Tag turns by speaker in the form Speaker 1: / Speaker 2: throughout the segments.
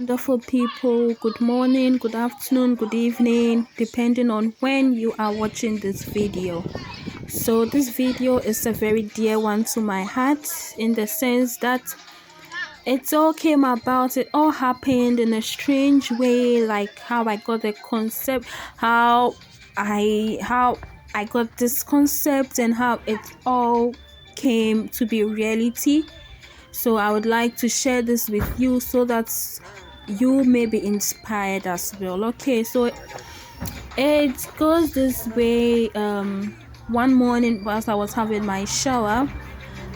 Speaker 1: Wonderful people, good morning, good afternoon, good evening, depending on when you are watching this video. So this video is a very dear one to my heart, in the sense that it all came about, it all happened in a strange way, like how I got the concept, how I got this concept, and how it all came to be reality. So I would like to share this with you so that you may be inspired as well. Okay, so it goes this way. One morning whilst I was having my shower,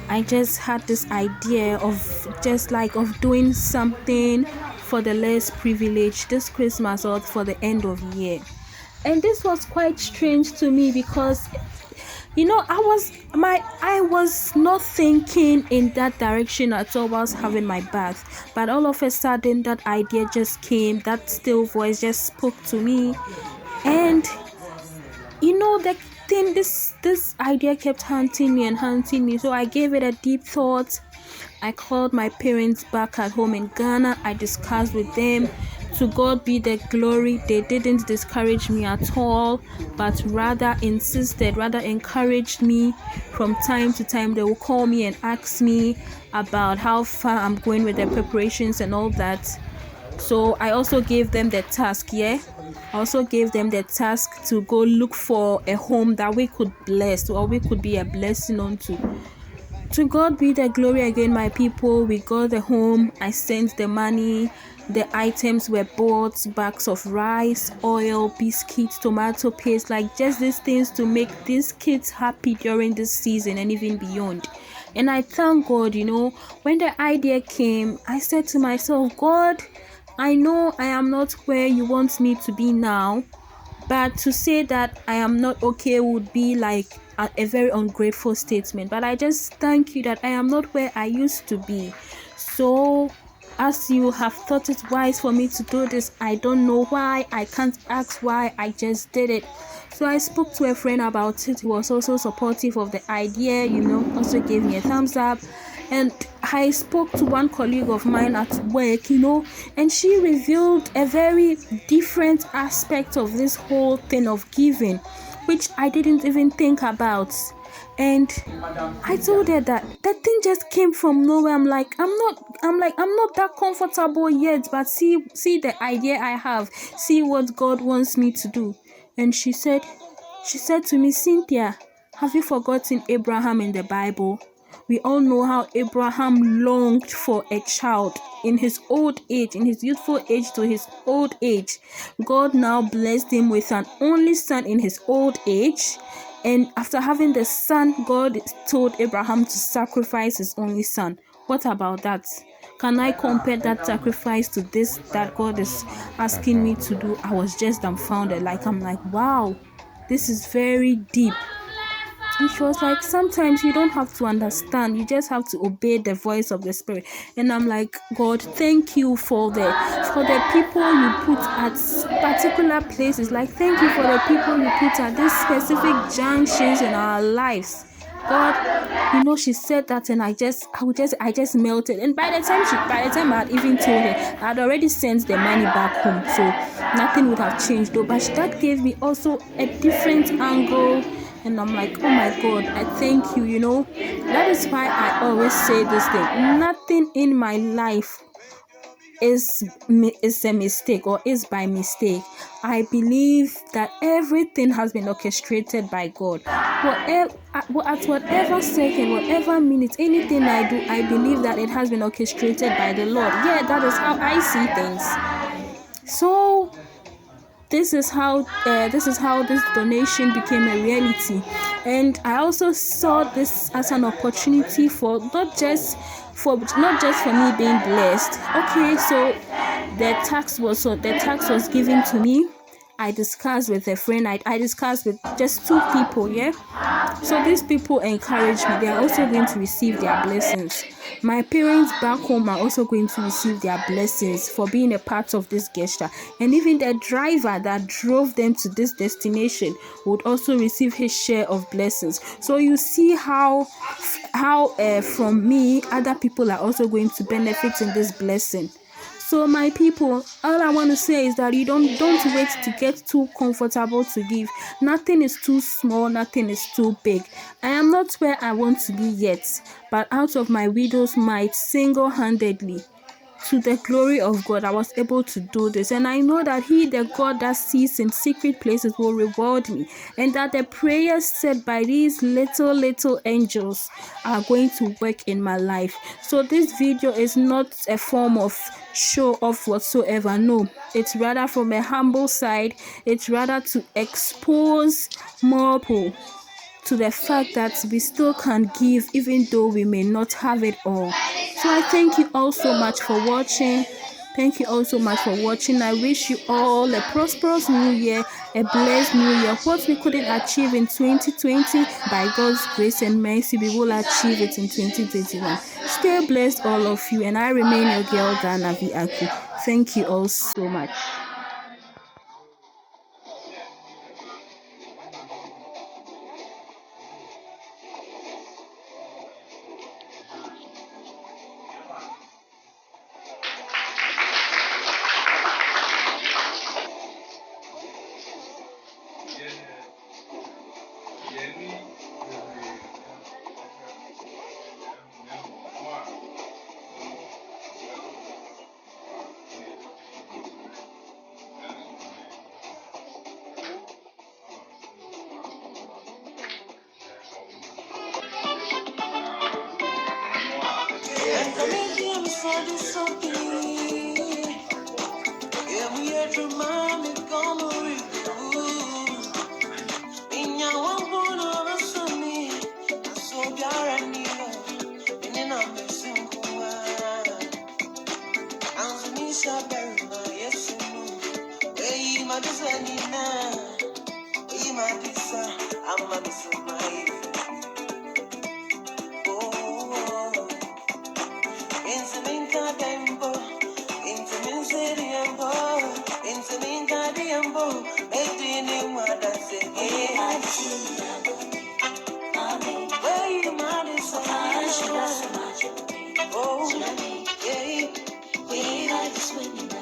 Speaker 1: I just had this idea of doing something for the less privileged this Christmas or for the end of year. And this was quite strange to me because I was not thinking in that direction at all whilst having my bath, but all of a sudden that idea just came, that still voice just spoke to me. And the thing, this idea kept haunting me and haunting me, so I gave it a deep thought. I called my parents back at home in Ghana. I discussed with them. To God be the glory. They didn't discourage me at all, but rather encouraged me. From time to time, they will call me and ask me about how far I'm going with the preparations and all that. So I also gave them the task, I also gave them the task to go look for a home that we could bless, or we could be a blessing unto. To God be the glory again, my people. We got the home. I sent the money. The items were bought: bags of rice, oil, biscuits, tomato paste, like just these things to make these kids happy during this season and even beyond. And I thank God, when the idea came, I said to myself, God, I know I am not where you want me to be now, but to say that I am not okay would be like a very ungrateful statement. But I just thank you that I am not where I used to be. So, as you have thought it wise for me to do this, I don't know why. I can't ask why. I just did it. So I spoke to a friend about it. He was also supportive of the idea, also gave me a thumbs up. And I spoke to one colleague of mine at work, and she revealed a very different aspect of this whole thing of giving, which I didn't even think about. And I told her that thing just came from nowhere. I'm like, I'm not that comfortable yet, but see the idea I have, see what God wants me to do. And she said to me, Cynthia, have you forgotten Abraham in the Bible? We all know how Abraham longed for a child in his old age, in his youthful age to his old age. God now blessed him with an only son in his old age. And after having the son, God told Abraham to sacrifice his only son. What about that? Can I compare that sacrifice to this that God is asking me to do? I was just dumbfounded. I'm like, wow, this is very deep. And she was like, sometimes you don't have to understand, you just have to obey the voice of the Spirit. And I'm like, God, thank you for the people you put at particular places. Like, thank you for the people you put at these specific junctions in our lives. God, she said that, and I just melted. And by the time I had even told her, I had already sent the money back home, so nothing would have changed though. But that gave me also a different angle. And I'm like, oh my God, I thank you, That is why I always say this thing. Nothing in my life is a mistake or is by mistake. I believe that everything has been orchestrated by God. At whatever second, whatever minute, anything I do, I believe that it has been orchestrated by the Lord. Yeah, that is how I see things. So this is how this donation became a reality. And I also saw this as an opportunity for not just for me being blessed. Okay, so the tax was given to me. I discussed with a friend. I discussed with just two people, So these people encouraged me. They are also going to receive their blessings. My parents back home are also going to receive their blessings for being a part of this gesture. And even the driver that drove them to this destination would also receive his share of blessings. So you see how from me, other people are also going to benefit in this blessing. So my people, all I want to say is that you don't wait to get too comfortable to give. Nothing is too small, nothing is too big. I am not where I want to be yet, but out of my widow's might, single-handedly, to the glory of God, I was able to do this. And I know that He, the God that sees in secret places, will reward me. And that the prayers said by these little angels are going to work in my life. So this video is not a form of show off whatsoever. No, it's rather from a humble side. It's rather to expose more people to the fact that we still can give even though we may not have it all. So I thank you all so much for watching. Thank you all so much for watching. I wish you all a prosperous new year, a blessed new year. What we couldn't achieve in 2020, by God's grace and mercy, we will achieve it in 2021. Stay blessed, all of you, and I remain your girl, Ghana V. Aku. Thank you all so much. Oh, yeah,